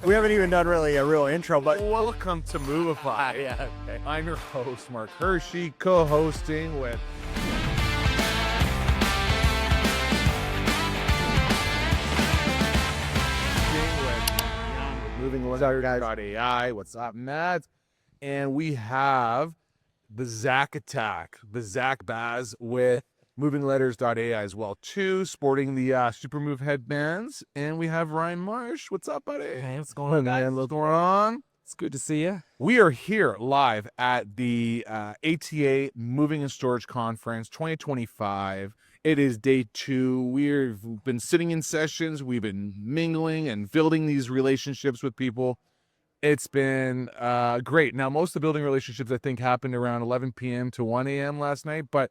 We haven't even done really a real intro, but Welcome to Movified. yeah, okay. I'm your host, Mark Hirschi, co-hosting with Movingletters.ai. What's up, Matt? And we have the Zach Attack, the Zach Baz with Movingletters.ai as well, too, sporting the Supermove headbands. And we have Ryan Marsh. What's up, buddy? Hey, what's going on, man? What's going on? It's good to see you. We are here live at the ATA Moving and Storage Conference 2025. It is day 2. We've been sitting in sessions. We've been mingling and building these relationships with people. It's been great. Now, most of the building relationships, I think, happened around 11 p.m. to 1 a.m. last night, but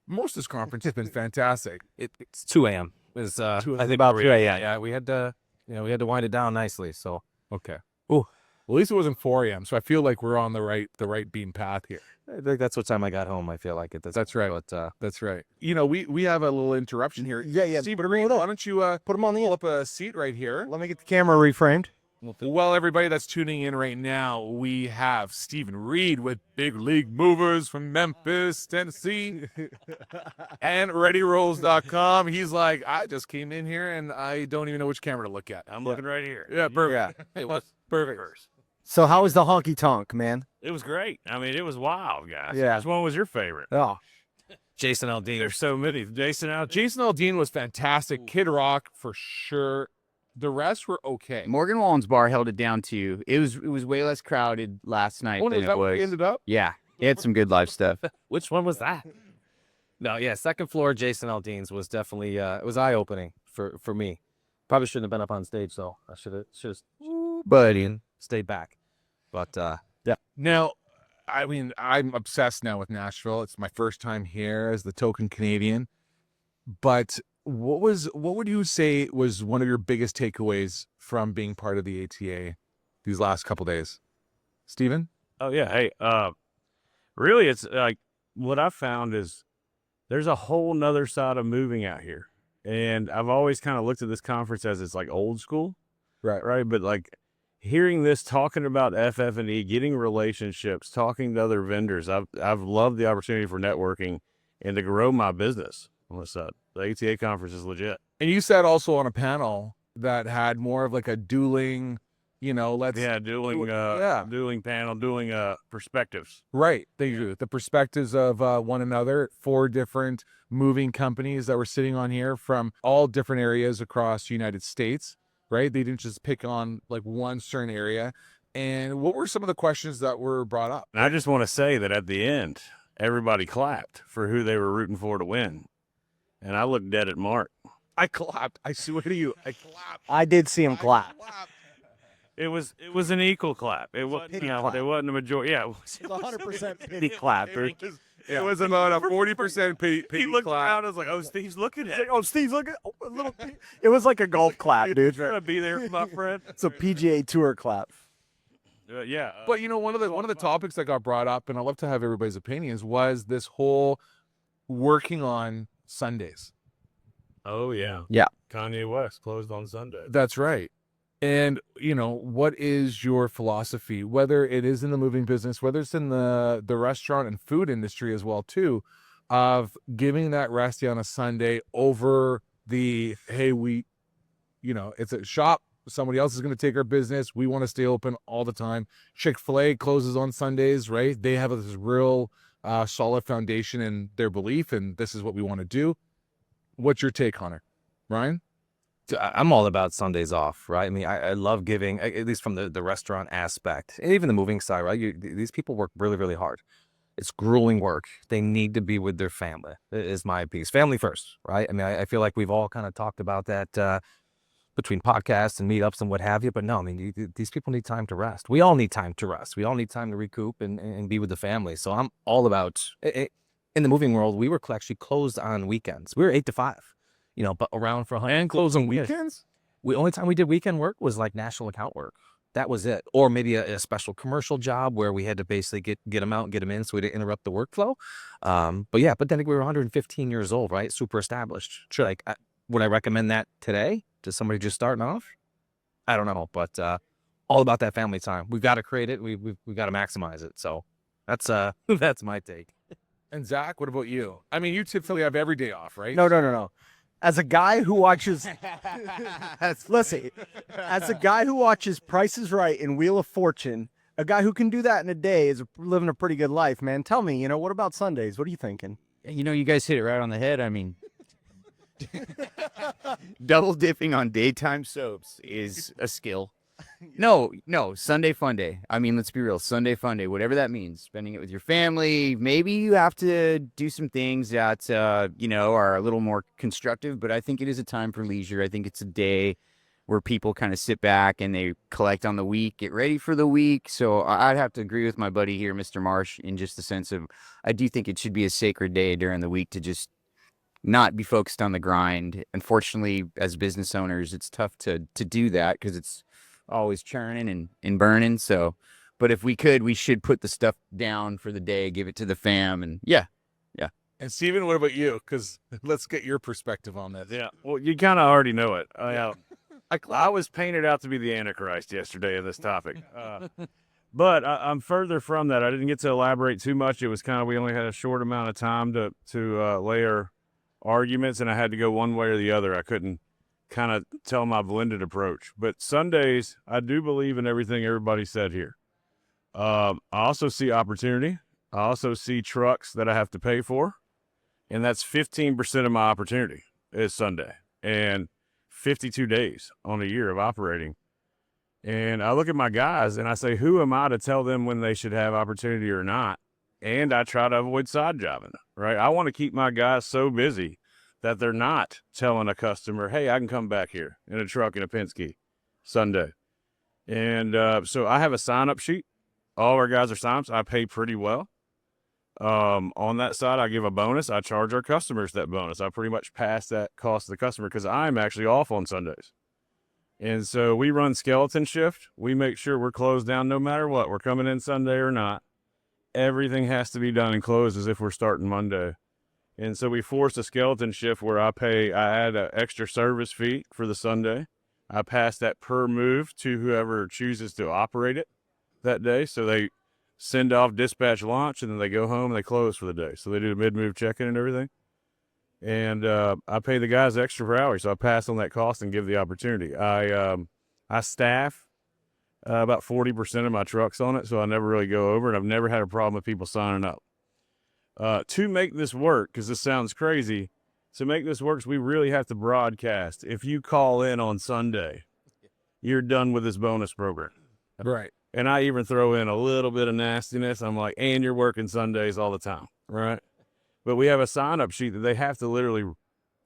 most of this conference has been fantastic. It's 2 a.m. It's I think about 2 a.m. Yeah, we had to, we had to wind it down nicely. So Okay. Ooh. Well, at least it wasn't 4 a.m., so I feel like we're on the right beam path here. I think that's what time I got home. I feel like it. That's right. But That's right. You know, we have a little interruption here. Yeah. Steve, why don't you Put them on the pull end. up a seat right here? Let me get the camera reframed. Well, everybody that's tuning in right now, we have Stephen Reed with Big League Movers from Memphis, Tennessee, and ReadyRolls.com. He's like, I just came in here and I don't even know which camera to look at. I'm looking right here. Yeah, perfect. Yeah. It was Perfect. So how was the honky tonk, man? It was great. I mean, it was wild, guys. Yeah. Which one was your favorite? Oh, Jason Aldean. There's so many. Jason out. Jason Aldean was fantastic. Kid Rock for sure. The rest were okay. Morgan Wallen's bar held it down too. It was way less crowded last night Oh, than is it that where was. we ended up? Yeah, it had some good live stuff. Which one was that? No, yeah, second floor Jason Aldean's was definitely it was eye opening for me. Probably shouldn't have been up on stage though. I should have Buddy. stayed back. But Now, I mean, I'm obsessed now with Nashville. It's my first time here as the token Canadian. But what would you say was one of your biggest takeaways from being part of the ATA these last couple days? Steven? Oh yeah. Hey. Really, it's like what I found is there's a whole nother side of moving out here, and I've always kind of looked at this conference as it's like old school, right? But like hearing this, talking about FF&E, getting relationships, talking to other vendors, I've loved the opportunity for networking and to grow my business. The ATA conference is legit. And you said also on a panel that had more of like a dueling, Dueling panel, dueling perspectives. Right, they do. The perspectives of one another, 4 different moving companies that were sitting on here from all different areas across the United States, right? They didn't just pick on like one certain area. And what were some of the questions that were brought up? And I just want to say that at the end, everybody clapped for who they were rooting for to win. And I looked dead at Mark. I clapped. I swear to you, I clapped. I did see him clap. It was an equal clap. It wasn't it wasn't a majority. Yeah, it was 100% pity clap, dude. It was about a 40% He pity looked clap. around. I was like, "Oh, Steve's looking at it. Oh, Steve's looking. Oh, a little. It was like a golf clap, dude. You're gonna be there for my friend." It's a PGA Tour clap. Yeah, But you know, one of the topics that got brought up, and I'd love to have everybody's opinions, was this whole working on Sundays. oh yeah, Yeah. Kanye West closed on Sunday. That's right. And, you know, what is your philosophy, whether it is in the moving business, whether it's in the restaurant and food industry as well, too, of giving that rest day on a Sunday over the, hey, it's a shop. Somebody else is going to take our business. We want to stay open all the time. Chick-fil-A closes on Sundays, right? They have this real solid foundation in their belief, and this is what we want to do. What's your take, Connor? Ryan? I'm all about Sundays off, right? I mean, I love giving, at least from the restaurant aspect, and even the moving side, right? These people work really, really hard. It's grueling work. They need to be with their family, is my piece. Family first, right? I mean, I feel like we've all kind of talked about that between podcasts and meetups and what have you, but no, I mean, these people need time to rest. We all need time to rest. We all need time to recoup and be with the family. So I'm all about, in the moving world, we were actually closed on weekends. We were 8 to 5. But around for And closing weekends? Only time we did weekend work was like national account work. That was it. Or maybe a special commercial job where we had to basically get them out and get them in so we didn't interrupt the workflow. But then we were 115 years old, right? Super established. Would I recommend that today to somebody just starting off? I don't know. But all about that family time. We've got to create it. We've got to maximize it. So that's that's my take. And Zach, what about you? I mean, you typically have every day off, right? No. As a guy who watches, listen, as a guy who watches Price is Right and Wheel of Fortune, a guy who can do that in a day is living a pretty good life, man. Tell me, what about Sundays? What are you thinking? You guys hit it right on the head. I mean, double dipping on daytime soaps is a skill. No, Sunday fun day. I mean, let's be real. Sunday fun day, whatever that means. Spending it with your family. Maybe you have to do some things that, are a little more constructive, but I think it is a time for leisure. I think it's a day where people kind of sit back and they collect on the week, get ready for the week. So I'd have to agree with my buddy here, Mr. Marsh, in just the sense of I do think it should be a sacred day during the week to just not be focused on the grind. Unfortunately, as business owners, it's tough to do that because it's always churning and burning. So, but if we could, we should put the stuff down for the day, give it to the fam, and yeah. And Steven, what about you? Because let's get your perspective on this. Yeah. Well, you kind of already know it. I was painted out to be the Antichrist yesterday in this topic. But I'm further from that. I didn't get to elaborate too much. It was kind of, we only had a short amount of time to layer arguments, and I had to go one way or the other. I couldn't kind of tell my blended approach. But Sundays, I do believe in everything everybody said here. I also see opportunity. I also see trucks that I have to pay for, and that's 15% of my opportunity is Sunday, and 52 days on a year of operating. And I look at my guys and I say, who am I to tell them when they should have opportunity or not? And I try to avoid side jobbing, right? I want to keep my guys so busy that they're not telling a customer, hey, I can come back here in a truck in a Penske Sunday. And so I have a sign-up sheet. All our guys are sign-ups. I pay pretty well. On that side, I give a bonus. I charge our customers that bonus. I pretty much pass that cost to the customer because I'm actually off on Sundays. And so we run skeleton shift. We make sure we're closed down no matter what. We're coming in Sunday or not. Everything has to be done and closed as if we're starting Monday. And so we force a skeleton shift where I add an extra service fee for the Sunday. I pass that per move to whoever chooses to operate it that day. So they send off dispatch launch, and then they go home and they close for the day. So they do the mid-move check-in and everything. And I pay the guys extra for hours, so I pass on that cost and give the opportunity. I staff about 40% of my trucks on it, so I never really go over, and I've never had a problem with people signing up. To make this work, because this sounds crazy, to make this work, we really have to broadcast. If you call in on Sunday, you're done with this bonus program. Right. And I even throw in a little bit of nastiness. I'm like, and you're working Sundays all the time, right? But we have a sign-up sheet that they have to literally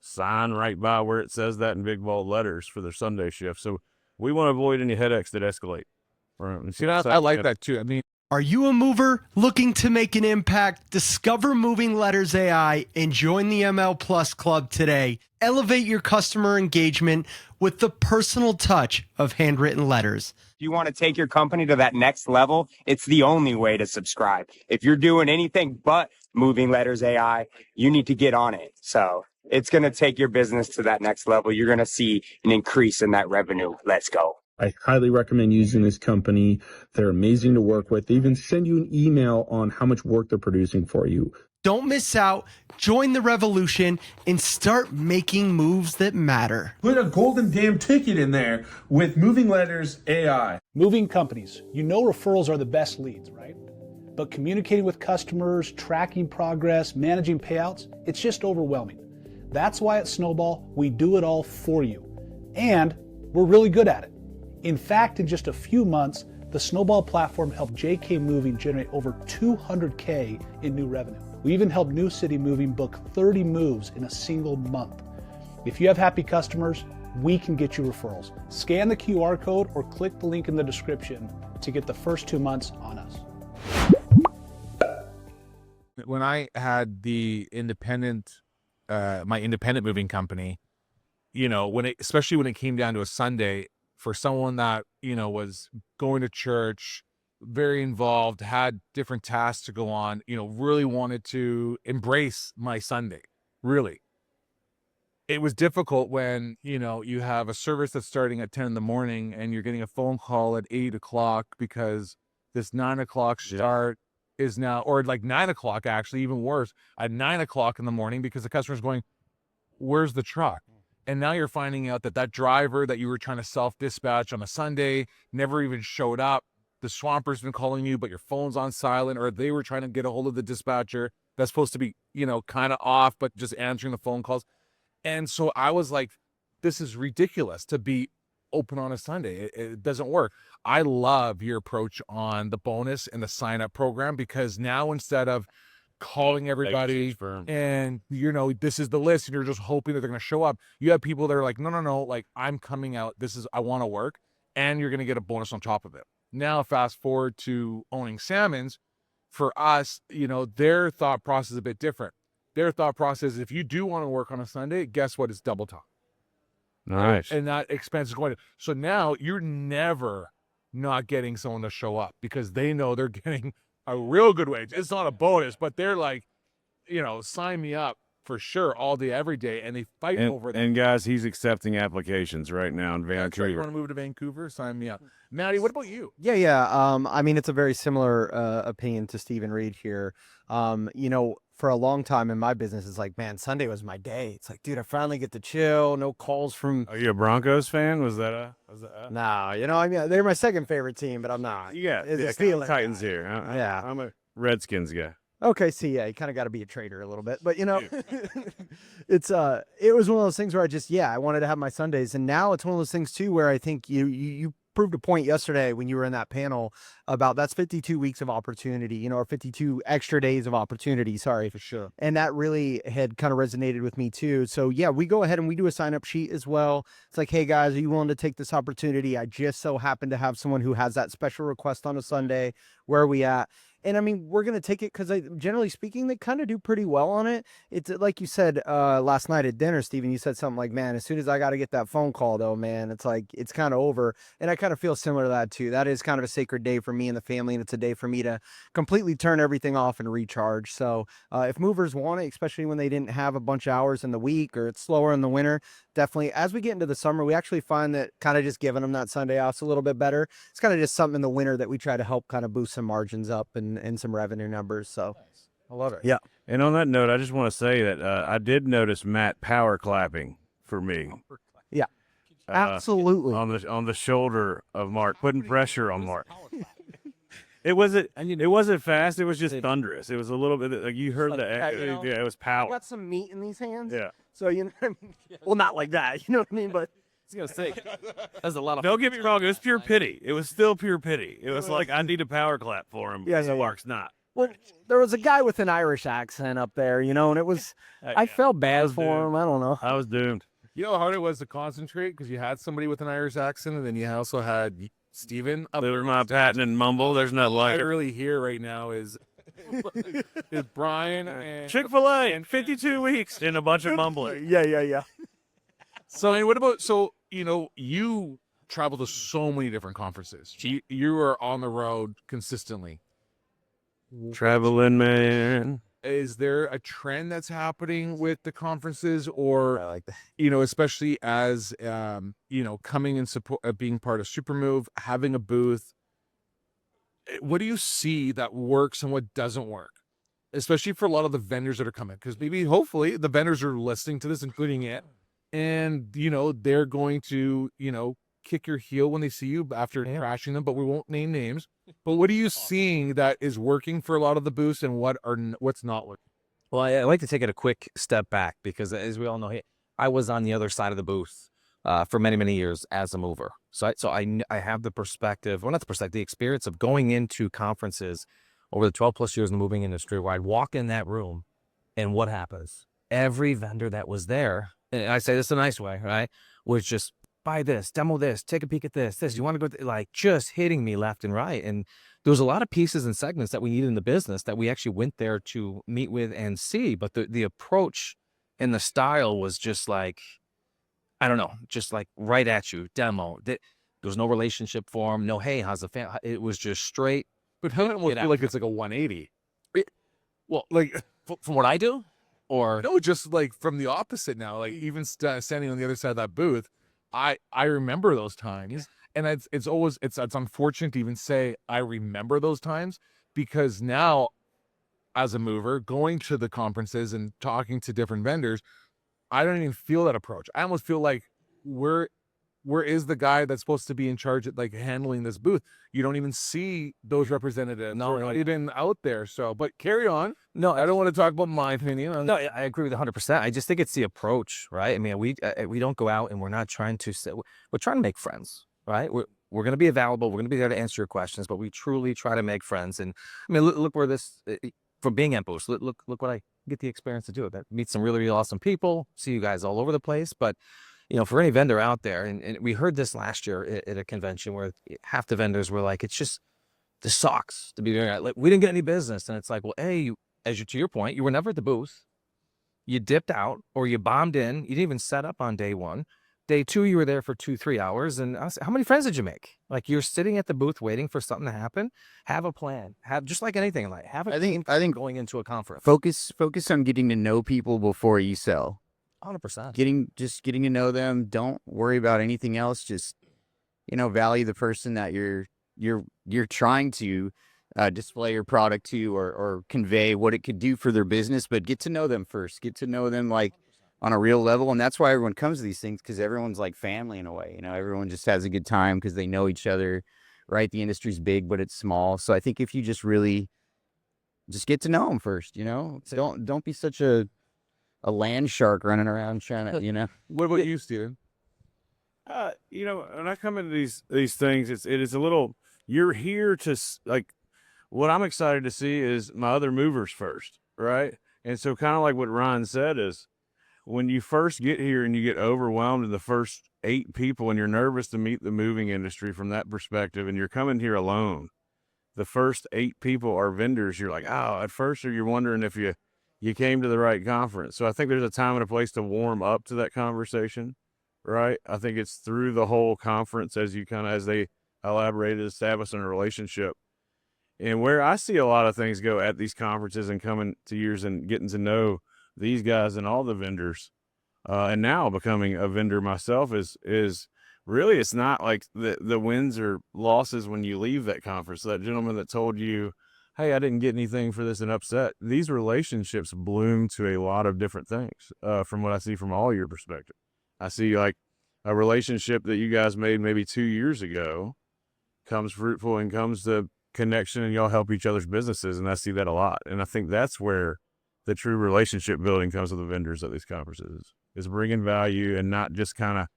sign right by where it says that in big bold letters for their Sunday shift. So we want to avoid any headaches that escalate. Right? See, I like that too. I mean, Are you a mover looking to make an impact? Discover Movingletters.ai and join the ML Plus Club today. Elevate your customer engagement with the personal touch of handwritten letters. If you want to take your company to that next level, it's the only way to subscribe. If you're doing anything but Moving Letters AI, you need to get on it. So it's going to take your business to that next level. You're going to see an increase in that revenue. Let's go. I highly recommend using this company. They're amazing to work with. They even send you an email on how much work they're producing for you. Don't miss out. Join the revolution and start making moves that matter. Put a golden damn ticket in there with Moving Letters AI. Moving companies, referrals are the best leads, right? But communicating with customers, tracking progress, managing payouts, it's just overwhelming. That's why at Snowball, we do it all for you. And we're really good at it. In fact, in just a few months, the Snowball platform helped JK Moving generate over $200K in new revenue. We even helped New City Moving book 30 moves in a single month. If you have happy customers, we can get you referrals. Scan the QR code or click the link in the description to get the first 2 months on us. when I had the independent, my independent moving company, especially when it came down to a Sunday, for someone that, was going to church, very involved, had different tasks to go on, really wanted to embrace my Sunday, really. it was difficult when, you know, you have a service that's starting at 10 in the morning and you're getting a phone call at 8 o'clock because this 9 o'clock start is now, or like 9 o'clock, actually, even worse, at 9 o'clock in the morning because the customer's going, where's the truck? And now you're finding out that driver that you were trying to self-dispatch on a Sunday never even showed up. The swamper's been calling you, but your phone's on silent, or they were trying to get a hold of the dispatcher that's supposed to be, you know, kind of off, but just answering the phone calls. And so I was like, this is ridiculous to be open on a Sunday. It doesn't work. I love your approach on the bonus and the sign-up program, because now instead of calling everybody and, you know, this is the list and you're just hoping that they're going to show up, you have people that are like, no, like, I'm coming out. I want to work, and you're going to get a bonus on top of it. Now, fast forward to owning Salmons. For us, you know, their thought process is a bit different. Their thought process is, if you do want to work on a Sunday, guess what? It's double time. Nice. And that expense is going to. So now you're never not getting someone to show up, because they know they're getting a real good wage. It's not a bonus, but they're like, you know, sign me up for sure all day, every day. And they fight over that. And guys, he's accepting applications right now in Vancouver. Right. You want to move to Vancouver? Sign me up. Maddie, what about you? Yeah. I mean, it's a very similar opinion to Stephen Reed here. You know, for a long time in my business, it's like, man, Sunday was my day. It's like, dude, I finally get to chill. No calls from. Are you a Broncos fan? Was that No, you know, I mean, they're my second favorite team, but I'm not. Yeah, It's a feeling. Titans here. Yeah. I'm a Redskins guy. Okay, see, yeah, you kind of got to be a traitor a little bit, but you know, it was one of those things where I wanted to have my Sundays, and now it's one of those things too where I think you proved a point yesterday when you were in that panel about that's 52 weeks of opportunity, you know, or 52 extra days of opportunity. Sorry, For sure. and that really had kind of resonated with me too. So yeah, we go ahead and we do a sign up sheet as well. It's like, hey guys, are you willing to take this opportunity? I just so happen to have someone who has that special request on a Sunday. Where are we at? And I mean, we're going to take it because generally speaking, they kind of do pretty well on it. It's like you said last night at dinner, Steven, you said something like, man, as soon as I got to get that phone call though, man, it's like, it's kind of over. And I kind of feel similar to that too. That is kind of a sacred day for me and the family. And it's a day for me to completely turn everything off and recharge. So if movers want it, especially when they didn't have a bunch of hours in the week or it's slower in the winter, definitely. As we get into the summer, we actually find that kind of just giving them that Sunday off is a little bit better. It's kind of just something in the winter that we try to help kind of boost some margins up and some revenue numbers. So I love it. Yeah. And on that note, I just want to say that I did notice Matt power clapping for me. Yeah. Absolutely. On the shoulder of Mark, putting pressure on Mark. It wasn't fast. It was just thunderous. It was a little bit like you heard you know, yeah, it was power. Got some meat in these hands. Yeah. So you know what I mean? Well, not like that. You know what I mean? But I was gonna say, that's a lot of. Don't get me wrong. It was pure pity. It was still pure pity. It was like I need a power clap for him. Yeah, so yeah. Mark's not. well, there was a guy with an Irish accent up there, you know, and it was I felt bad for him. I don't know. I was doomed. You know how hard it was to concentrate because you had somebody with an Irish accent, and then you also had Steven up. They were my patent mumble. There's not What I like really hear right now is Brian and Chick-fil-A in 52 weeks in a bunch of mumbling. Yeah. So, I mean, what about, so, you know, you travel to so many different conferences. You are on the road consistently. Traveling man. Is there a trend that's happening with the conferences, or, I like that. you know, especially as, you know, coming and support, being part of Supermove, having a booth, what do you see that works and what doesn't work? Especially for a lot of the vendors that are coming, because maybe, hopefully, the vendors are listening to this, including it, and, you know, they're going to, you know, kick your heel when they see you after trashing them, but we won't name names. But what are you seeing that is working for a lot of the booths, and what's not working? Well, I like to take it a quick step back because, as we all know, I was on the other side of the booth for many, many years as a mover. So I have the perspective, well, not the perspective, the experience of going into conferences over the 12 plus years in the moving industry, where I'd walk in that room, and what happens? Every vendor that was there, and I say this in a nice way, right, was just buy this, demo this, take a peek at this, you want to go, like, just hitting me left and right. And there was a lot of pieces and segments that we needed in the business that we actually went there to meet with and see. But the approach and the style was just like, I don't know, just like right at you, demo. There was no relationship form, no, hey, how's the family? It was just straight. But I almost feel like it's like a 180. Well, Like, from what I do, or No, just like from the opposite now, like even standing on the other side of that booth, I remember those times, and it's always it's unfortunate to even say I remember those times, because now as a mover going to the conferences and talking to different vendors, I don't even feel that approach. I almost feel like where is the guy that's supposed to be in charge of like handling this booth? You don't even see those representatives or even out there. So, but carry on. no, I don't want to talk about my opinion. No, I agree with 100%. I just think it's the approach, right? I mean, we don't go out and we're not trying to say, we're trying to make friends, right? We're going to be available. We're going to be there to answer your questions, but we truly try to make friends. And I mean, look where this, from being at booths, look what I get the experience to do. That meet some really, really awesome people, see you guys all over the place. But you know, for any vendor out there, and we heard this last year at a convention where half the vendors were like, it's just, this sucks, to be very honest. Like, we didn't get any business. And it's like, well, to your point, you were never at the booth. You dipped out or you bombed in. You didn't even set up on day 1. Day 2, you were there for 2-3 hours. And I was, how many friends did you make? Like, you're sitting at the booth waiting for something to happen. Have a plan. Have, just like anything in life, have a game I think going into a conference. focus on getting to know people before you sell. 100%. Getting to know them. Don't worry about anything else. Just, value the person that you're trying to display your product to, or convey what it could do for their business, but get to know them first. Get to know them like on a real level. And that's why everyone comes to these things, because everyone's like family in a way. Everyone just has a good time because they know each other, right? The industry's big, but it's small. So I think if you just really just get to know them first, don't be such a land shark running around trying to, What about you, Steven? When I come into these things, it is a little, you're here to like, what I'm excited to see is my other movers first, right? And so kind of like what Ryan said is, when you first get here and you get overwhelmed in the first 8 people and you're nervous to meet the moving industry from that perspective, and you're coming here alone, the first 8 people are vendors. You're like, oh, at first you're wondering if you came to the right conference. So I think there's a time and a place to warm up to that conversation, right? I think it's through the whole conference as they elaborated, establishing a relationship. And where I see a lot of things go at these conferences and coming to yours and getting to know these guys and all the vendors, and now becoming a vendor myself is really, it's not like the wins or losses when you leave that conference. That gentleman that told you, hey, I didn't get anything for this and upset. These relationships bloom to a lot of different things, from what I see from all your perspective. I see like a relationship that you guys made maybe 2 years ago comes fruitful and comes to connection, and y'all help each other's businesses. And I see that a lot. And I think that's where the true relationship building comes with the vendors at these conferences, is bringing value and not just kind of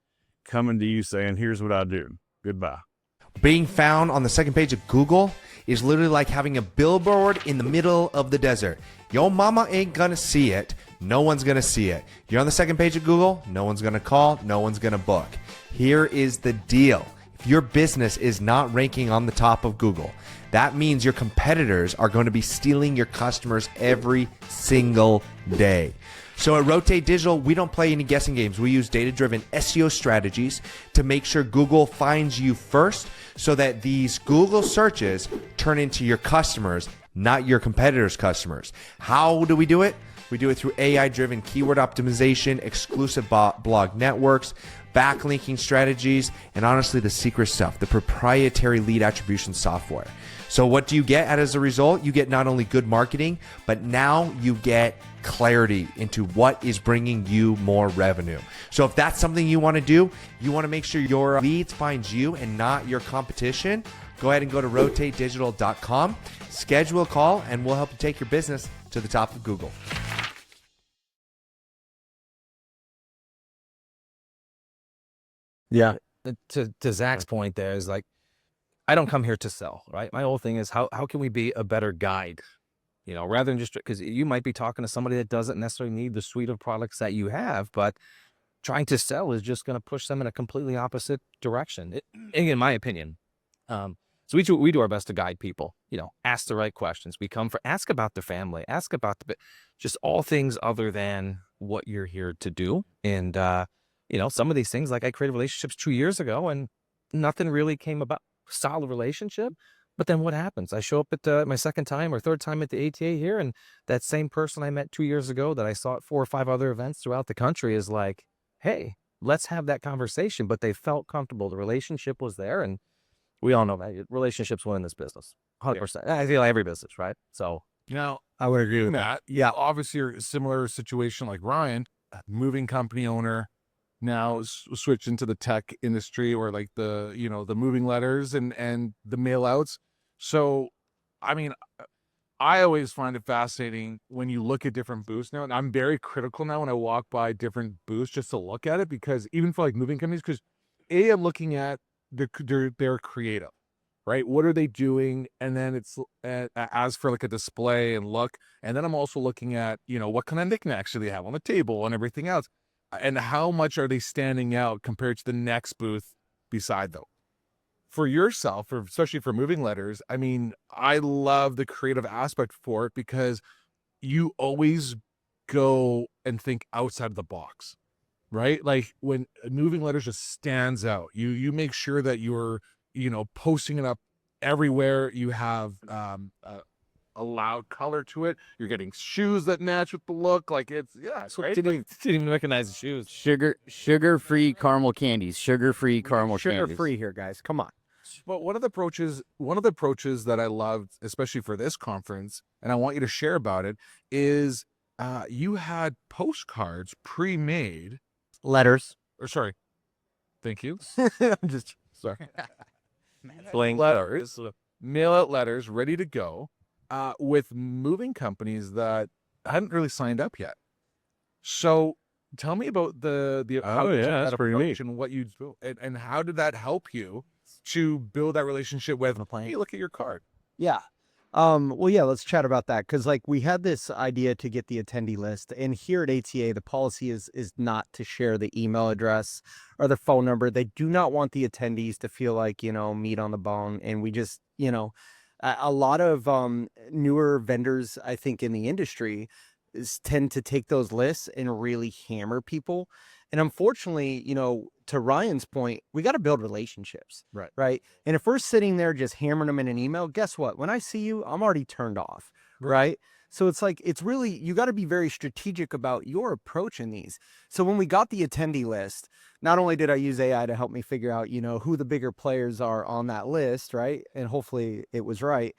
coming to you saying, here's what I do. Goodbye. Being found on the second page of Google is literally like having a billboard in the middle of the desert. Your mama ain't gonna see it. No one's gonna see it. You're on the second page of Google. No one's gonna call. No one's gonna book. Here is the deal. If your business is not ranking on the top of Google, that means your competitors are going to be stealing your customers every single day. So at Rotate Digital, we don't play any guessing games. We use data-driven SEO strategies to make sure Google finds you first, so that these Google searches turn into your customers, not your competitors' customers. How do we do it? We do it through AI-driven keyword optimization, exclusive blog networks, backlinking strategies, and honestly, the secret stuff, the proprietary lead attribution software. So what do you get as a result? You get not only good marketing, but now you get clarity into what is bringing you more revenue. So if that's something you want to do, you want to make sure your leads find you and not your competition, go ahead and go to rotatedigital.com, schedule a call, and we'll help you take your business to the top of Google. Yeah. To Zach's point, there is like, I don't come here to sell, right? My whole thing is how can we be a better guide? Rather than just, because you might be talking to somebody that doesn't necessarily need the suite of products that you have, but trying to sell is just going to push them in a completely opposite direction, in my opinion. So we do our best to guide people, ask the right questions. Ask about the family, ask about just all things other than what you're here to do. And, some of these things, like I created relationships 2 years ago and nothing really came about. Solid relationship, But then what happens? I show up at my second time or third time at the ATA here, and that same person I met 2 years ago that I saw at 4 or 5 other events throughout the country is like, hey, let's have that conversation. But they felt comfortable. The relationship was there, and we all know that relationships win in this business. 100%. I feel like every business, right? So Now, I would agree with Matt, Yeah. obviously you're a similar situation like Ryan, a moving company owner, now switch into the tech industry or like the, the moving letters and the mail outs. So, I mean, I always find it fascinating when you look at different booths now, and I'm very critical now when I walk by different booths just to look at it, because even for like moving companies, because I'm looking at their creative, right? What are they doing? And then it's as for like a display and look, and then I'm also looking at, what kind of knickknacks do they have on the table and everything else, and how much are they standing out compared to the next booth beside them. For yourself, or especially for moving letters, I mean, I love the creative aspect for it because you always go and think outside of the box, right? Like when moving letters just stands out, you make sure that you're, posting it up everywhere. You have a loud color to it. You're getting shoes that match with the look. Like it's right? didn't even recognize the shoes. Sugar-free caramel candies. Sugar-free caramel Sugar candies. free here, guys. Come on. But one of the approaches that I loved, especially for this conference, and I want you to share about it, is you had postcards pre-made. Letters. Or sorry, thank you. I'm just Sorry. Letters. Mail out letters ready to go with moving companies that hadn't really signed up yet. So tell me about the Oh, yeah, that's pretty neat. and what you do, and how did that help you to build that relationship with, hey, look at your card. Yeah. Well, yeah, let's chat about that. Cause like we had this idea to get the attendee list, and here at ATA, the policy is not to share the email address or the phone number. They do not want the attendees to feel like, meat on the bone. And we just, a lot of, newer vendors, I think in the industry tend to take those lists and really hammer people. And unfortunately, to Ryan's point, we got to build relationships. Right. Right. And if we're sitting there just hammering them in an email, guess what? When I see you, I'm already turned off. Right. So it's like, it's really, you got to be very strategic about your approach in these. So when we got the attendee list, not only did I use AI to help me figure out, who the bigger players are on that list. Right. And hopefully it was right.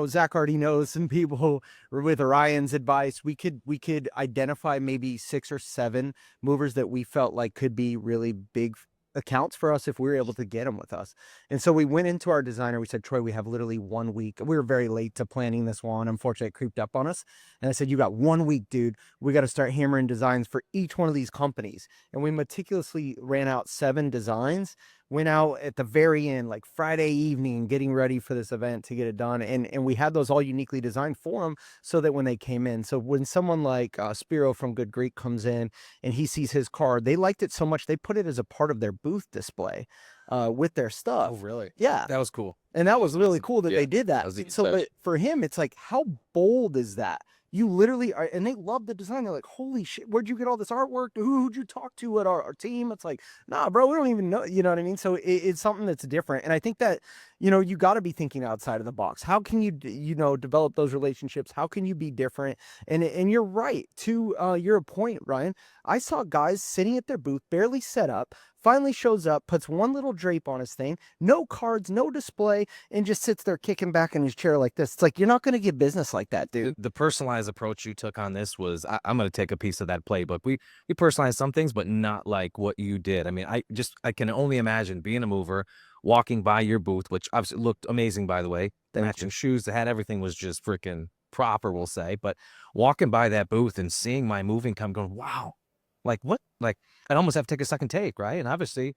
Zach already knows some people. With Ryan's advice, we could identify maybe 6 or 7 movers that we felt like could be really big accounts for us if we were able to get them with us. And so we went into our designer. We said, Troy, we have literally 1 week. We were very late to planning this one. Unfortunately, it creeped up on us. And I said, you got 1 week, dude. We got to start hammering designs for each one of these companies. And we meticulously ran out 7 designs. Went out at the very end, like Friday evening, getting ready for this event to get it done. And we had those all uniquely designed for them so that when they came in. So when someone like Spiro from Good Greek comes in and he sees his card, they liked it so much, they put it as a part of their booth display with their stuff. Oh, really? Yeah. That was cool. And that was really cool that they did that. was the So but for him, it's like, how bold is that? You literally are, and they love the design. They're like, holy shit, where'd you get all this artwork? Who'd you talk to at our team? It's like, nah, bro, we don't even know. You know what I mean? So it's something that's different. And I think that, you got to be thinking outside of the box. How can you, develop those relationships? How can you be different? And you're right. To your point, Ryan, I saw guys sitting at their booth, barely set up, finally shows up, puts one little drape on his thing, no cards, no display, and just sits there kicking back in his chair like this. It's like, you're not going to get business like that, dude. The personalized approach you took on this was, I'm going to take a piece of that playbook. We personalized some things, but not like what you did. I mean, I can only imagine being a mover, walking by your booth, which obviously looked amazing, by the way. The matching shoes, the hat, everything was just freaking proper, we'll say. But walking by that booth and seeing my moving come, going, wow, like what? Like I'd almost have to take a second take, right? And obviously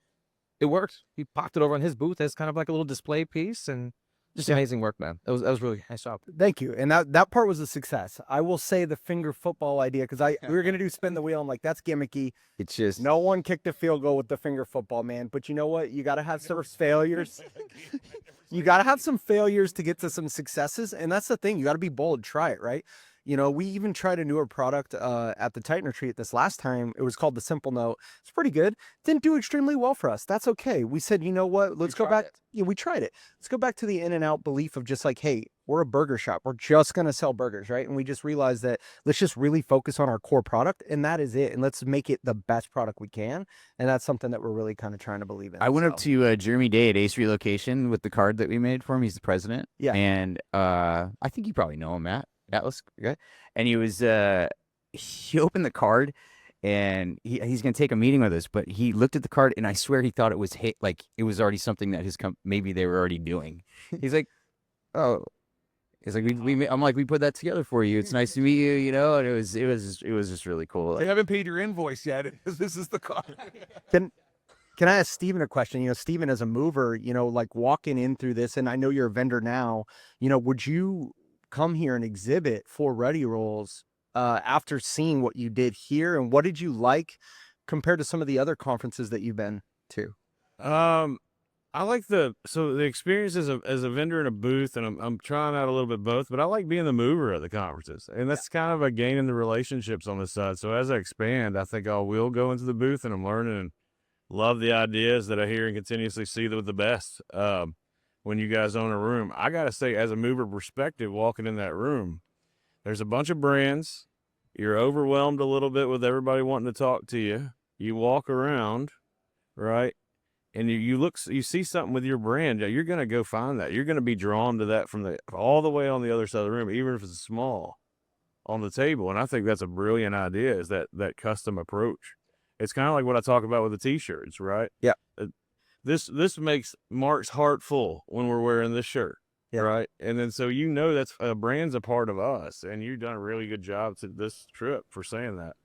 it worked. He popped it over on his booth as kind of like a little display piece, and just amazing work, man. That was really nice job. Thank you. And that part was a success. I will say the finger football idea, because we were going to do spin the wheel. I'm like, that's gimmicky. It's just No one kicked a field goal with the finger football, man. But you know what? You got to have some failures. You got to have some failures to get to some successes. And that's the thing. You got to be bold. Try it, right? You know, we even tried a newer product at the Titan Retreat this last time. It was called the Simple Note. It's pretty good. Didn't do extremely well for us. That's okay. We said, you know what? Let's go back. Yeah, we tried it. Let's go back to the in and out belief of just like, hey, we're a burger shop. We're just going to sell burgers, right? And we just realized that let's just really focus on our core product, and that is it. And let's make it the best product we can. And that's something that we're really kind of trying to believe in. I went up to Jeremy Day at Ace Relocation with the card that we made for him. He's the president. Yeah. And I think you probably know him, Matt. Atlas. Okay. And he was, he opened the card and he's going to take a meeting with us, but he looked at the card and I swear he thought it was like it was already something that maybe they were already doing. He's like, oh, it's like I'm like, we put that together for you. It's nice to meet you, you know. And it was just really cool. They haven't paid your invoice yet. This is the card. Can I ask Steven a question? You know, Steven, as a mover, you know, like walking in through this, and I know you're a vendor now, you know, would you come here and exhibit for Ready Rolls after seeing what you did here? And what did you like compared to some of the other conferences that you've been to? I like the experience as a vendor in a booth, and I'm trying out a little bit both, but I like being the mover at the conferences, and that's kind of a gaining the relationships on this side. So as I expand, I think I will go into the booth, and I'm learning and love the ideas that I hear and continuously see with the best. When you guys own a room, I gotta say, as a mover perspective, walking in that room, there's a bunch of brands. You're overwhelmed a little bit with everybody wanting to talk to you. You walk around, right? And you see something with your brand, you're going to go find that. You're going to be drawn to that from all the way on the other side of the room, even if it's small, on the table. And I think that's a brilliant idea, is that custom approach. It's kind of like what I talk about with the T-shirts, right? Yeah. This makes Mark's heart full when we're wearing this shirt, right? And then so you know that's a brand's a part of us, and you've done a really good job to this trip for saying that.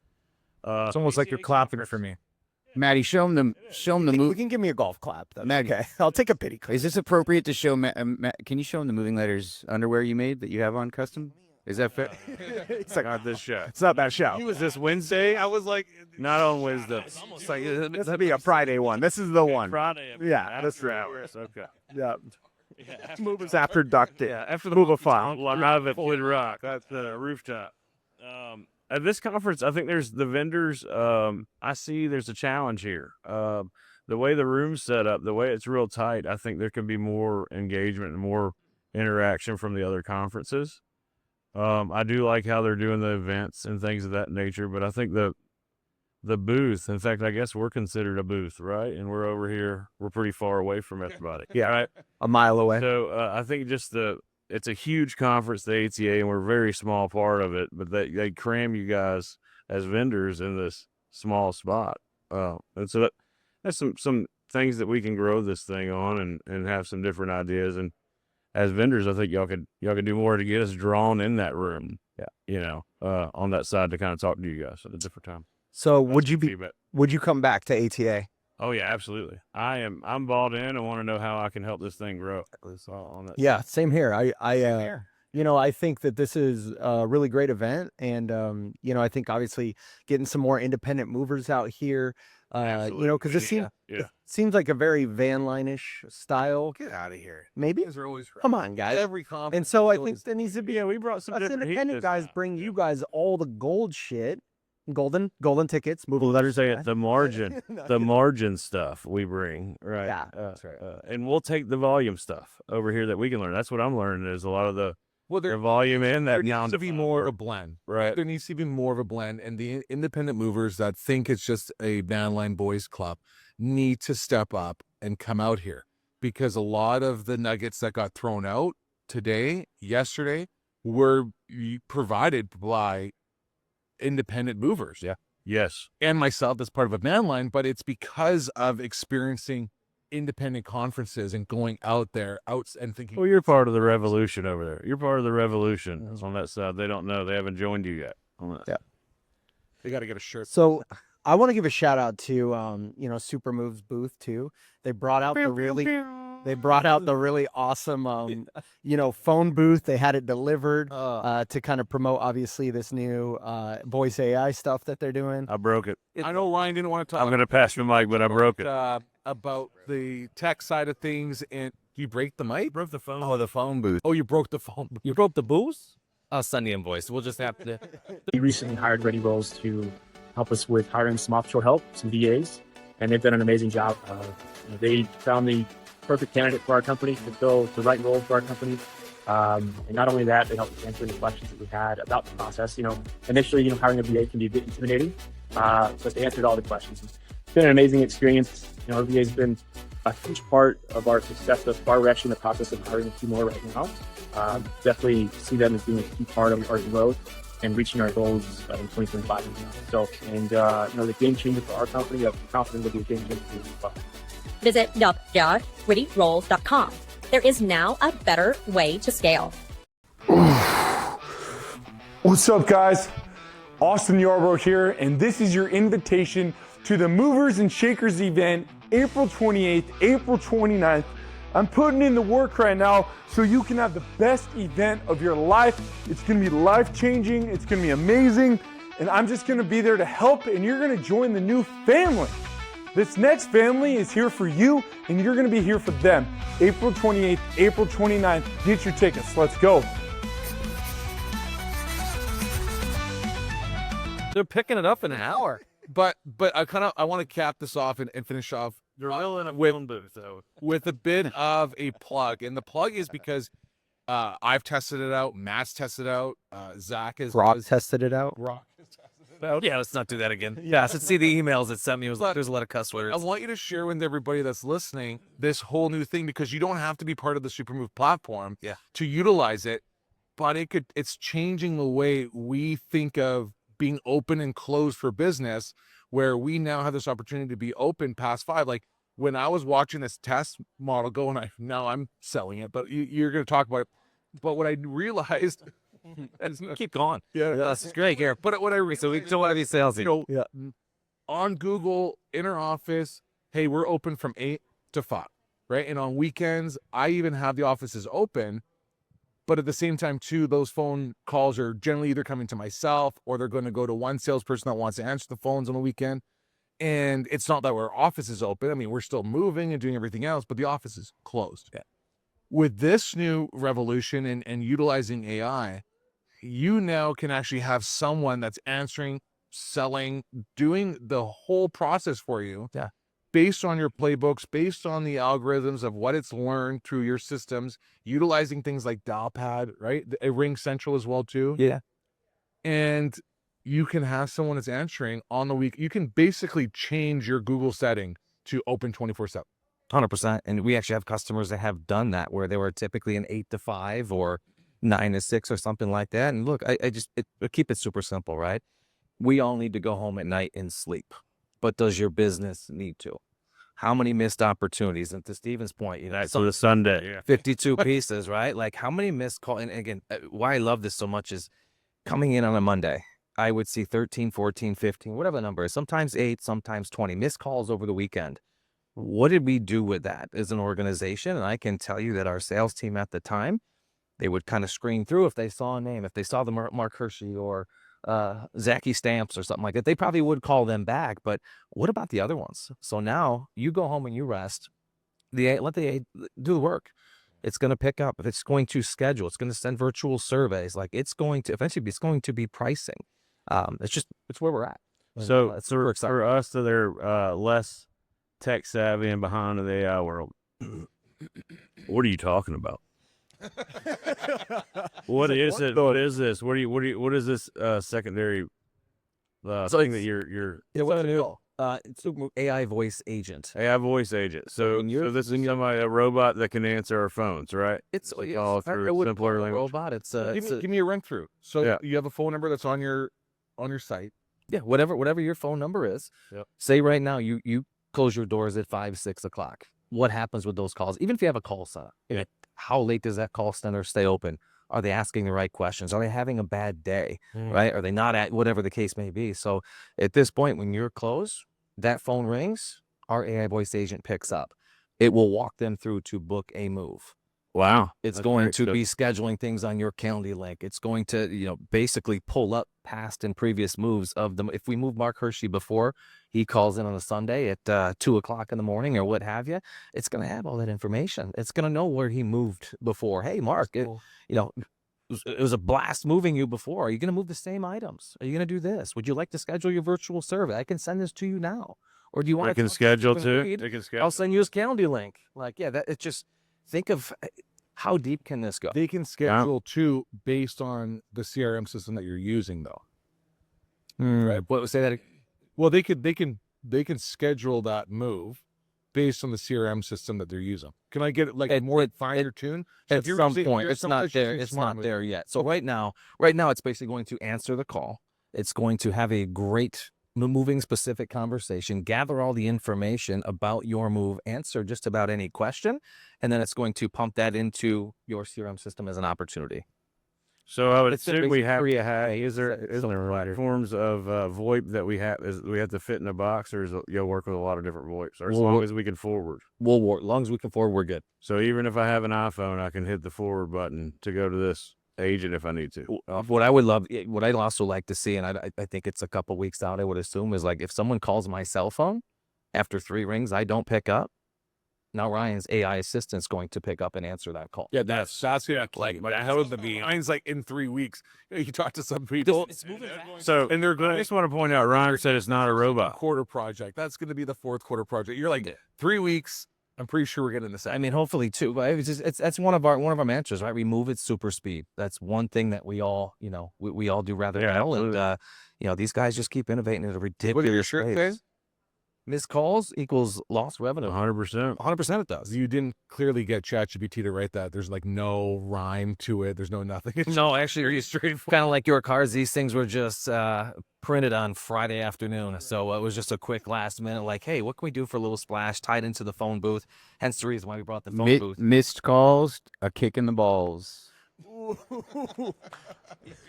It's almost like you're clapping for me. Maddie, show him the You move. can give me a golf clap. That's Maddie. okay. I'll take a pity clap. Is this appropriate to show? Can you show him the Moving Letters underwear you made that you have on custom? Is that fair? It's like not this show. It's not that show. It was this Wednesday. I was like, not on Wednesday. Almost like This would be a Friday one. This is the one. Friday. Yeah, that's after right. hours. Okay. Yeah. Yeah, Movers after duck day. Yeah, after the Movified. Well, I'm out of it. Wood Rock. That's the rooftop. At this conference, I think there's the vendors. I see there's a challenge here. The way the room's set up, the way it's real tight, I think there can be more engagement and more interaction from the other conferences. I do like how they're doing the events and things of that nature, but I think the booth, in fact, I guess we're considered a booth, right? And we're over here, we're pretty far away from everybody. Yeah, right. A mile away. So I think just it's a huge conference, the ATA, and we're a very small part of it, but they cram you guys as vendors in this small spot. And so that's some things that we can grow this thing on and have some different ideas. And as vendors, I think y'all could do more to get us drawn in that room. Yeah. You know, on that side to kind of talk to you guys at a different time. So That's would you come back to ATA? Oh yeah, absolutely. I'm bought in. I want to know how I can help this thing grow. On that. Yeah, same here. I you know, I think that this is a really great event, and you know, I think obviously getting some more independent movers out here, you know, because it seems like a very van line-ish style. Get out of here. Maybe. Guys are always right. Come on, guys. Every conference. And so I think there needs to be we brought some us different heat independent this guys time. bring you guys all the gold shit, golden tickets. Well, letters say it, the margin, No, the margin stuff we bring, right? Yeah, that's right. And we'll take the volume stuff over here that we can learn. That's what I'm learning is a lot of the volume in that. There needs to be more of a blend, right? There needs to be more of a blend, and the independent movers that think it's just a van line boys club need to step up and come out here, because a lot of the nuggets that got thrown out yesterday, were provided by independent movers. Yeah. Yes. And myself as part of a van line, but it's because of experiencing independent conferences and going out and thinking. Well, you're part of the revolution over there. You're part of the revolution on that side. They don't know. They haven't joined you yet. On that. Yeah. They got to get a shirt. So I want to give a shout out to you know, Supermove's booth too. They brought out the really awesome you know, phone booth. They had it delivered to kind of promote obviously this new voice AI stuff that they're doing. I broke it. I know Ryan didn't want to talk. I'm going to pass the mic, but I broke it. About the tech side of things, and you break the mic? Broke the phone. Oh, the phone booth. Oh, you broke the phone. You broke the booth? I'll send the invoice. We'll just have to. We recently hired Ready Rolls to help us with hiring some offshore help, some VAs, and they've done an amazing job. They found the perfect candidate for our company to fill the right role for our company. And not only that, they helped us answer any questions that we had about the process. Initially, hiring a VA can be a bit intimidating. So they answered all the questions. It's been an amazing experience. Our VA has been a huge part of our success thus far. We're actually in the process of hiring a few more right now. Definitely see them as being a key part of our growth and reaching our goals in 2025 and beyond. So, the game changer for our company, I'm confident will be a game changer for you as well. Visit www.readyrolls.com. There is now a better way to scale. What's up, guys? Austin Yarbrough here, and this is your invitation to the Movers and Shakers event, April 28th, April 29th. I'm putting in the work right now so you can have the best event of your life. It's gonna be life-changing, it's gonna be amazing, and I'm just gonna be there to help, and you're gonna join the new family. This next family is here for you, and you're gonna be here for them. April 28th, April 29th, get your tickets, let's go. They're picking it up in an hour. But I want to cap this off and finish off. You're still in a phone booth, though. With a bit of a plug, and the plug is because I've tested it out, Matt's tested it out, Zach has tested it out. Rock. Yeah, let's not do that again. Yeah, so see the emails that sent me. There's a lot of cuss words. I want you to share with everybody that's listening this whole new thing, because you don't have to be part of the Supermove platform to utilize it, but it's changing the way we think of being open and closed for business, where we now have this opportunity to be open past 5. Like when I was watching this test model go, and now I'm selling it, but you're going to talk about it. But what I realized, keep going. Yeah, that's great, Garrett. But what I read, so we don't want to be salesy. On Google, in our office, hey, we're open from 8 to 5, right? And on weekends, I even have the offices open. But at the same time, too, those phone calls are generally either coming to myself, or they're going to go to one salesperson that wants to answer the phones on the weekend. And it's not that our office is open. I mean, we're still moving and doing everything else, but the office is closed. Yeah. With this new revolution and utilizing AI, you now can actually have someone that's answering, selling, doing the whole process for you. Yeah. Based on your playbooks, based on the algorithms of what it's learned through your systems, utilizing things like Dialpad, right? A Ring Central as well, too. Yeah. And you can have someone that's answering on the week. You can basically change your Google setting to open 24/7. 100%. And we actually have customers that have done that, where they were typically an 8 to 5 or 9 to 6 or something like that. And look, I keep it super simple, right? We all need to go home at night and sleep. But does your business need to? How many missed opportunities? And to Steven's point, So the Sunday, 52 pieces, right? Like how many missed calls? And again, why I love this so much is coming in on a Monday, I would see 13, 14, 15, whatever the number is, sometimes 8, sometimes 20 missed calls over the weekend. What did we do with that as an organization? And I can tell you that our sales team at the time, they would kind of screen through if they saw a name, if they saw the Mark Hirschi or Zachy Stamps or something like that, they probably would call them back. But what about the other ones? So now you go home and you rest. Let the AI do the work. It's going to pick up. If it's going to schedule, it's going to send virtual surveys. Like it's going to eventually it's going to be pricing. It's where we're at. So for us that are less tech savvy and behind the AI world, what are you talking about? What is it? What is this? What is this secondary thing that you're it's AI voice agent. AI voice agent. So this is somebody, a robot that can answer our phones, right? It's all through simpler language. Robot. Give me a run through. So you have a phone number that's on your site. Yeah, whatever your phone number is. Yep. Say right now you close your doors at 5, 6 o'clock. What happens with those calls? Even if you have a call center, how late does that call center stay open? Are they asking the right questions? Are they having a bad day, right? Are they not at whatever the case may be? So at this point, when you're closed, that phone rings, our AI voice agent picks up. It will walk them through to book a move. Wow. It's going to be scheduling things on your Calendly link. It's going to, basically pull up past and previous moves of them. If we move Mark Hirschi before he calls in on a Sunday at 2 o'clock in the morning or what have you, it's going to have all that information. It's going to know where he moved before. Hey, Mark, it was a blast moving you before. Are you going to move the same items? Are you going to do this? Would you like to schedule your virtual survey? I can send this to you now. Or do you want They can schedule too. They can schedule. I'll send you a calendar link. Like, yeah, it's just think of how deep can this go? They can schedule too based on the CRM system that you're using, though. Right. What say that? Well, they can schedule that move based on the CRM system that they're using. Can I get it like more finer tune? At some point, it's not there. It's not there yet. So right now, it's basically going to answer the call. It's going to have a great moving specific conversation, gather all the information about your move, answer just about any question, and then it's going to pump that into your CRM system as an opportunity. So I would assume we have. Is there forms of VoIP that we have to fit in a box, or you'll work with a lot of different VoIPs, or as long as we can forward? We'll work. As long as we can forward, we're good. So even if I have an iPhone, I can hit the forward button to go to this agent if I need to. What I'd also like to see, and I think it's a couple weeks out, I would assume, is like if someone calls my cell phone after 3 rings, I don't pick up. Now Ryan's AI assistant's going to pick up and answer that call. Yeah, that's like how would the be? Mine's like in 3 weeks. You talk to some people. It's moving fast. So, and I just want to point out, Ryan said it's not a robot. Quarter project. That's going to be the 4th quarter project. You're like 3 weeks. I'm pretty sure we're getting this. I mean, hopefully too. But that's one of our mantras, right? We move at super speed. That's one thing that we all, we all do rather well. And these guys just keep innovating at a ridiculous What did your shirt pace. say? Missed calls equals lost revenue. 100%. 100% it does. You didn't clearly get ChatGPT to write that. There's like no rhyme to it. There's no nothing. It's No, actually, kind of like your cars. These things were just printed on Friday afternoon. So it was just a quick last minute, like, hey, what can we do for a little splash tied into the phone booth? Hence the reason why we brought the phone booth. Missed calls, a kick in the balls.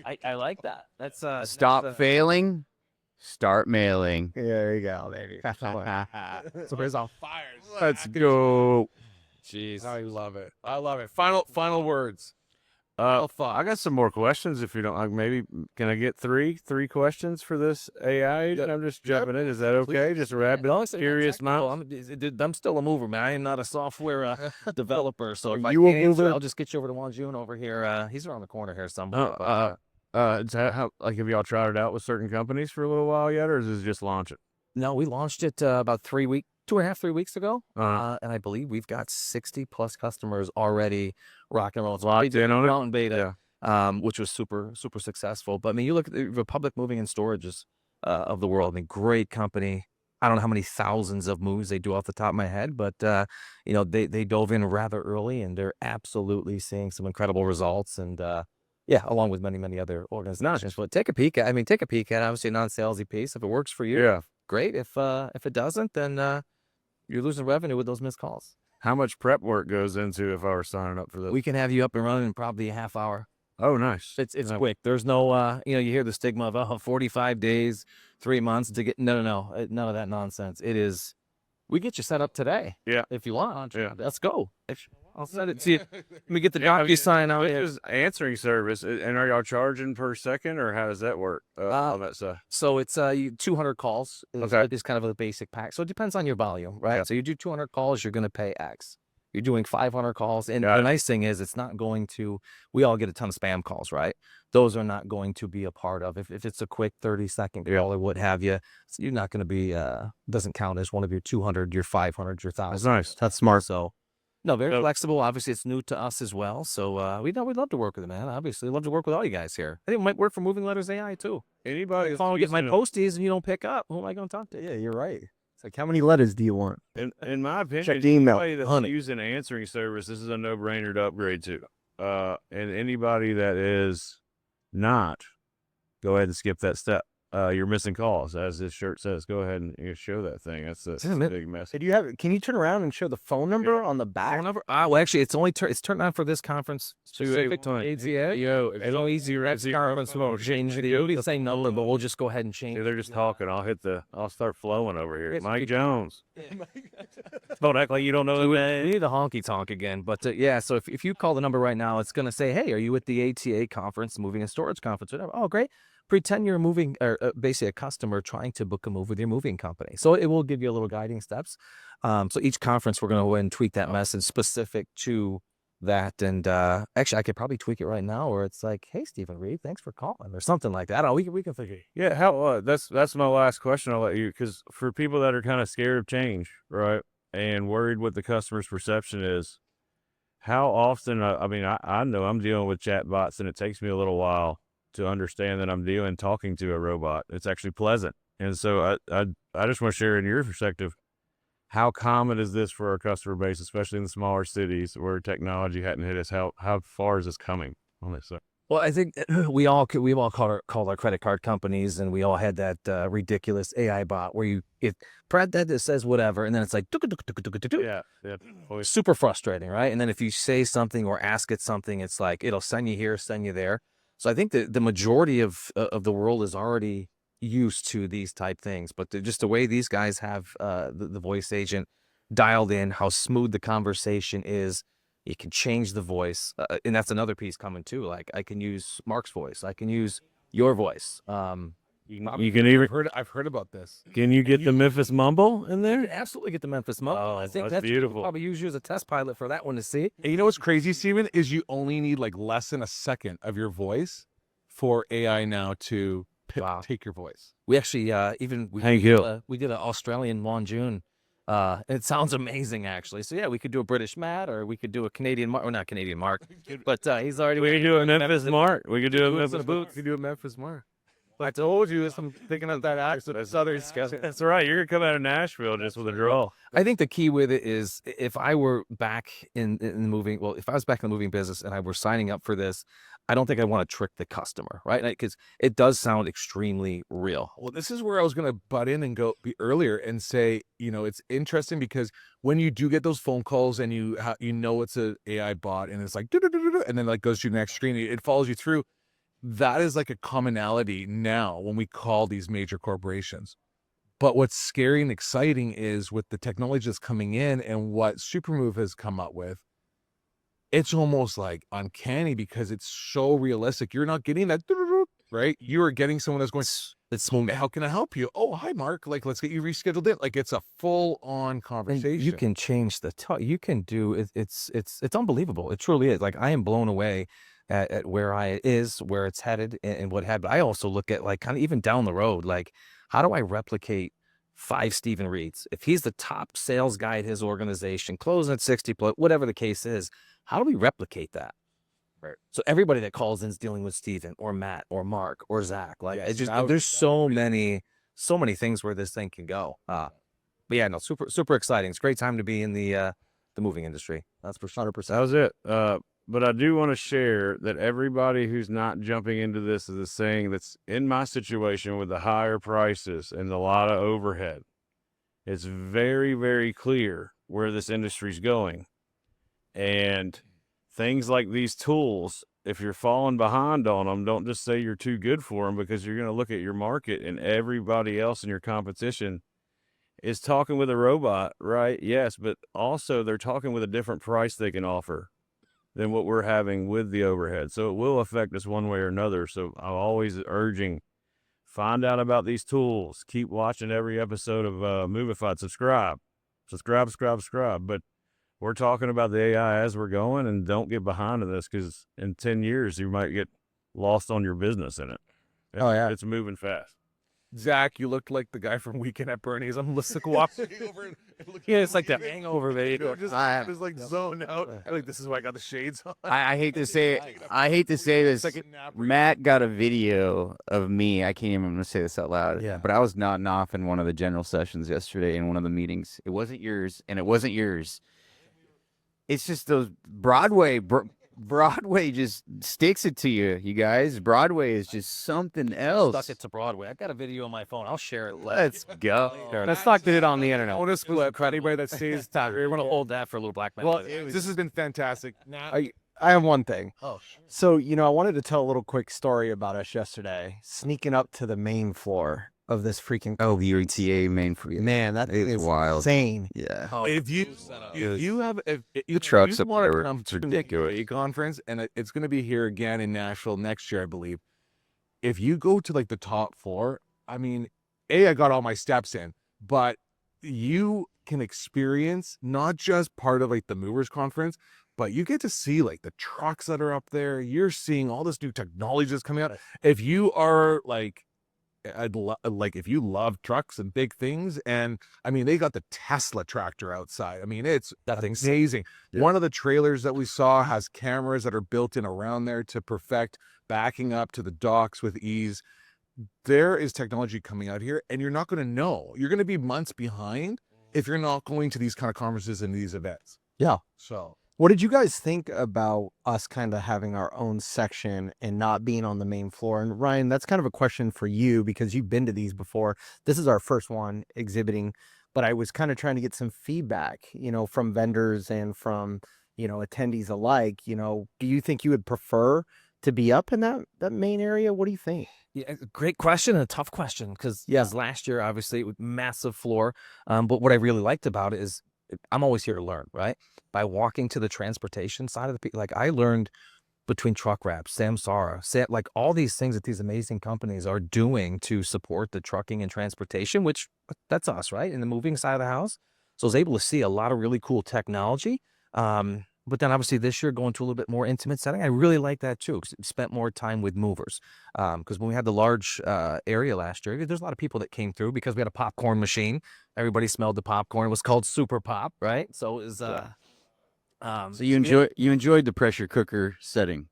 I like that. That's Stop failing. Start mailing. Yeah, there you go, baby. so there's on fire. Let's go. Jeez. I love it. I love it. Final words. I got some more questions. If you don't, maybe can I get three questions for this AI? I'm just jumping in. Is that okay? Just rapid, serious mind. I'm still a mover, man. I am not a software developer. So if You I a can't answer, mover? I'll just get you over to Juan June over here. He's around the corner here somewhere. Is that how, like, have y'all tried it out with certain companies for a little while yet, or is this just launching? No, we launched it about 3 weeks ago. Uh-huh. And I believe we've got 60 plus customers already rocking and rolling. Locked in on it? Mountain beta, which was super, super successful. But I mean, you look at the Republic Moving and Storages of the world. I mean, great company. I don't know how many thousands of moves they do off the top of my head, but they dove in rather early, and they're absolutely seeing some incredible results. And along with many, many other organizations. But take a peek at obviously a non-salesy piece. If it works for you, great. If it doesn't, then you're losing revenue with those missed calls. How much prep work goes into if I were signing up for this? We can have you up and running in probably a half hour. Oh, nice. It's quick. There's no, you hear the stigma of 45 days, 3 months to get. No, none of that nonsense. It is. We get you set up today. Yeah. If you want. Yeah. Let's go. I'll send it to you. Let me get the DocuSign out This here. is answering service, and are y'all charging per second, or how does that work on that side? So it's 200 calls is kind of a basic pack. So it depends on your volume, right? Yeah. So you do 200 calls, you're going to pay X. You're doing 500 calls. And the nice thing is it's not going to, we all get a ton of spam calls, right? Those are not going to be a part of, if it's a quick 30-second call or what have you, so you're not going to be, doesn't count as one of your 200, your 500, your 1,000. That's nice. That's smart. So, no, very flexible. Obviously, it's new to us as well. So we'd love to work with it, man. Obviously, love to work with all you guys here. I think it might work for Moving Letters AI too. Anybody If I get my posties and you don't pick up, who am I going to talk to? Yeah, you're right. It's like, how many letters do you want? In my opinion, Check the email. anybody that's using answering service, this is a no-brainer to upgrade to. And anybody that is not, go ahead and skip that step. You're missing calls, as this shirt says. Go ahead and show that thing. That's a big mess. Can you turn around and show the phone number on the back? Phone number? Well, actually, it's only it's turned on for this conference. Specific time. It's no easier. Change the same number, but we'll just go ahead and change. See, they're just talking. I'll start flowing over here. Mike Jones. Don't act like you don't know. We need the honky tonk again. But so if you call the number right now, it's going to say, hey, are you at the ATA conference, moving and storage conference, whatever? Oh, great. Pretend you're moving, or basically a customer trying to book a move with your moving company. So it will give you a little guiding steps. So each conference, we're going to go ahead and tweak that message specific to that. And actually, I could probably tweak it right now, where it's like, "Hey, Stephen Reed, thanks for calling," or something like that. I don't know. We can figure it. Yeah, how that's my last question. I'll let you, because for people that are kind of scared of change, right, and worried what the customer's perception is, how often? I mean, I know I'm dealing with chat bots, and it takes me a little while to understand that I'm talking to a robot. It's actually pleasant, and so I just want to share in your perspective. How common is this for our customer base, especially in the smaller cities where technology hadn't hit us? How far is this coming on this side? Well, I think we all called our credit card companies, and we all had that ridiculous AI bot where Brad that says whatever, and then it's like Yeah, super frustrating, right? And then if you say something or ask it something, it's like it'll send you here, send you there. So I think the majority of the world is already used to these type things, but just the way these guys have the voice agent dialed in, how smooth the conversation is. You can change the voice, and that's another piece coming too. Like I can use Mark's voice, I can use your voice. You can even I've heard about this. Can you get the Memphis Mumble in You there? can absolutely get the Memphis Mumble. Oh, I think that's beautiful. Probably use you as a test pilot for that one to see. And you know what's crazy, Steven, is you only need like less than a second of your voice for AI now to take your voice. We actually Thank you. We did an Australian Monjun. It sounds amazing, actually. So yeah, we could do a British Matt, or we could do a Canadian Mark. Well, not Canadian Mark, but he's already. We could do a Memphis Mark. We could do a Boots Memphis and boots. You do a Memphis Mark. I told you, I'm thinking of that accent. Southern stuff. That's right. You're gonna come out of Nashville just with a draw. I think the key with it is if I were back in the moving, well, if I was back in the moving business and I were signing up for this, I don't think I want to trick the customer, right? Because it does sound extremely real. Well, this is where I was going to butt in and go earlier and say, it's interesting because when you do get those phone calls and you know it's an AI bot and it's like, and then like goes to the next screen, it follows you through. That is like a commonality now when we call these major corporations. But what's scary and exciting is with the technology that's coming in and what Supermove has come up with, it's almost like uncanny because it's so realistic. You're not getting that, right? You are getting someone that's going, how can I help you? Oh, hi, Mark. Like, let's get you rescheduled in. Like, it's a full-on conversation. And you can change the you can do it. It's unbelievable. It truly is. Like, I am blown away at where where it's headed and what had. But I also look at like kind of even down the road, like how do I replicate 5 Stephen Reeds? If he's the top sales guy at his organization, closing at 60, whatever the case is, how do we replicate that? Right. So everybody that calls in is dealing with Stephen or Matt or Mark or Zach. Like there's so many things where this thing can go. But yeah, no, super exciting. It's a great time to be in the moving industry. That's for 100%. That was it. But I do want to share that everybody who's not jumping into this is saying that's in my situation with the higher prices and a lot of overhead. It's very, very clear where this industry's going. And things like these tools, if you're falling behind on them, don't just say you're too good for them, because you're going to look at your market and everybody else in your competition is talking with a robot, right? Yes, but also they're talking with a different price they can offer than what we're having with the overhead. So it will affect us one way or another. So I'm always urging, find out about these tools. Keep watching every episode of Movified. Subscribe. But we're talking about the AI as we're going, and don't get behind in this, because in 10 years, you might get lost on your business in it. Oh, yeah. It's moving fast. Zach, you looked like the guy from Weekend at Bernie's. I'm listening over. Yeah, it's like that hangover, baby. Just like zone out. I think this is why I got the shades on. I hate to say this. Matt got a video of me. I can't even say this out loud. Yeah. But I was nodding off in one of the general sessions yesterday in one of the meetings. It wasn't yours, and it wasn't yours. It's just those Broadway just sticks it to you, you guys. Broadway is just something else. Stuck it to Broadway. I've got a video on my phone. I'll share it. Let's go. Let's talk to it on the internet. Bonus clip for anybody that stays. We're going to hold that for a little black man. Well, this has been fantastic. Now, I have one thing. Oh, So, I wanted to tell a little quick story about us yesterday. Sneaking up to the main floor of this freaking the UTA main for you. man, that It's is wild. insane. Yeah. if you want trucks to up there, come it's to ridiculous. a conference, and it's going to be here again in Nashville next year, I believe. If you go to like the top floor, I mean, I got all my steps in, but you can experience not just part of like the movers conference, but you get to see like the trucks that are up there. You're seeing all this new technology that's coming out. If you are like if you love trucks and big things, and I mean, they got the Tesla tractor outside. I mean, it's amazing. One of the trailers that we saw has cameras that are built in around there to perfect backing up to the docks with ease. There is technology coming out here, and you're not going to know. You're going to be months behind if you're not going to these kind of conferences and these events. Yeah. So what did you guys think about us kind of having our own section and not being on the main floor? And Ryan, that's kind of a question for you because you've been to these before. This is our first one exhibiting, but I was kind of trying to get some feedback, from vendors and from, attendees alike. Do you think you would prefer to be up in that main area? What do you think? Yeah, great question and a tough question because last year, obviously, it was massive floor. But what I really liked about it is I'm always here to learn, right? By walking to the transportation side of the people, like I learned between truck wraps, Samsara, like all these things that these amazing companies are doing to support the trucking and transportation, which that's us, right? In the moving side of the house. So I was able to see a lot of really cool technology. But then obviously this year going to a little bit more intimate setting, I really like that too. Cause spent more time with movers. Because when we had the large area last year, there's a lot of people that came through because we had a popcorn machine. Everybody smelled the popcorn. It was called Super Pop, right? So it was. So you enjoyed the pressure cooker setting.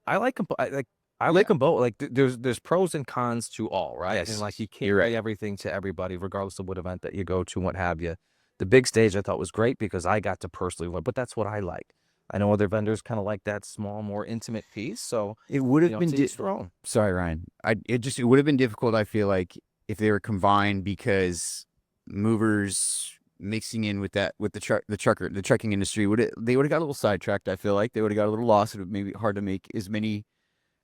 I like them. I like them both. Like there's pros and cons to all, right? Yes. And like you can't say everything to everybody, regardless of what event that you go to and what have you. The big stage I thought was great because I got to personally learn, but that's what I like. I know other vendors kind of like that small, more intimate piece. So it would have been sorry, Ryan. It would have been difficult. I feel like if they were combined because movers mixing in with the trucking industry they would have got a little sidetracked. I feel like they would have got a little lost. It would maybe hard to make as many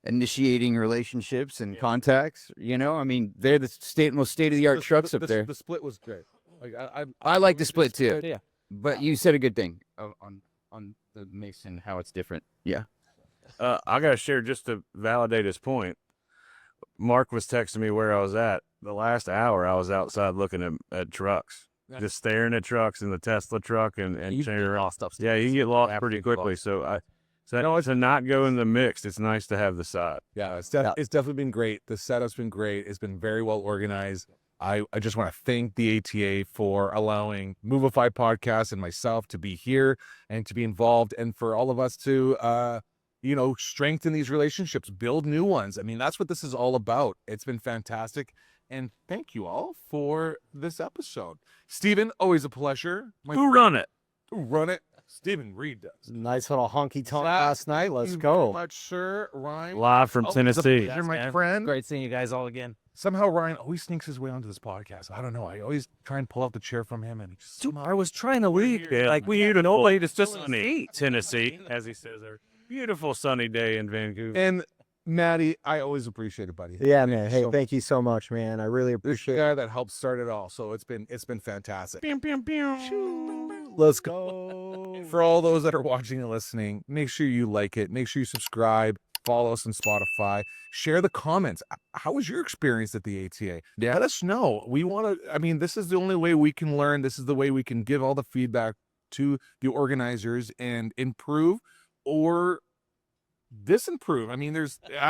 initiating relationships and contacts. I mean, they're the most state of the art trucks up there. The split was great. Like I like the split too. Yeah, but you said a good thing on the mix and how it's different. Yeah. I got to share just to validate his point. Mark was texting me where I was at. The last hour, I was outside looking at trucks, just staring at trucks in the Tesla truck and you checking get around. lost up. Yeah, you can get lost pretty quickly. So to not go in the mixed, it's nice to have the side. Yeah, it's definitely been great. The setup's been great. It's been very well organized. I just want to thank the ATA for allowing Movified Podcast and myself to be here and to be involved, and for all of us to, strengthen these relationships, build new ones. I mean, that's what this is all about. It's been fantastic. And thank you all for this episode. Stephen, always a pleasure. Who run it? Stephen Reed does. Nice little honky tonk last night. Let's go. Much, sir. Ryan. Live from Tennessee. You're my friend. Great seeing you guys all again. Somehow Ryan always sneaks his way onto this podcast. I don't know. I always try and pull out the chair from him, and I was trying to leave. Yeah, like we here to know it's just sunny Tennessee, as he says there. Beautiful sunny day in Vancouver. And Maddie, I always appreciate it, buddy. Yeah, man. Hey, thank you so much, man. I really appreciate it. The guy that helped start it all. So it's been fantastic. Let's go. For all those that are watching and listening, make sure you like it. Make sure you subscribe. Follow us on Spotify. Share the comments. How was your experience at the ATA? Yeah. Let us know. We want to, this is the only way we can learn. This is the way we can give all the feedback to the organizers and improve or disimprove. I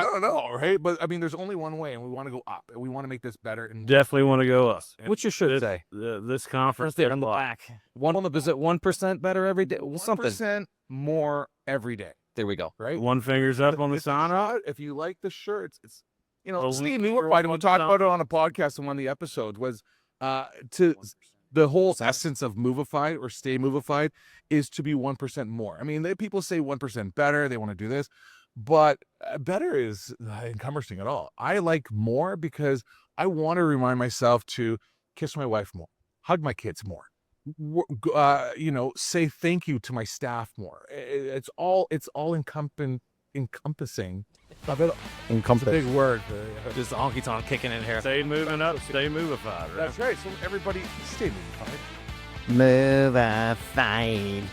don't know, right? But there's only one way, and we want to go up, and we want to make this better. And definitely want to go up. What you should say? This conference there on the back. Is it 1% better every day? 1% more every day. There we go. Right. One finger's up on the sign. If you like the shirts, it's Steve Movified, and we talked about it on a podcast in one of the episodes, was to the whole essence of Movified or Stay Movified is to be 1% more. People say 1% better. They want to do this, but better is not encompassing at all. I like more because I want to remind myself to kiss my wife more, hug my kids more, say thank you to my staff more. It's all encompassing. Encompass. Big word. Just honky tonk kicking in here. Stay moving up. Stay Movified. Right? That's right. So everybody, stay Movified. Movified.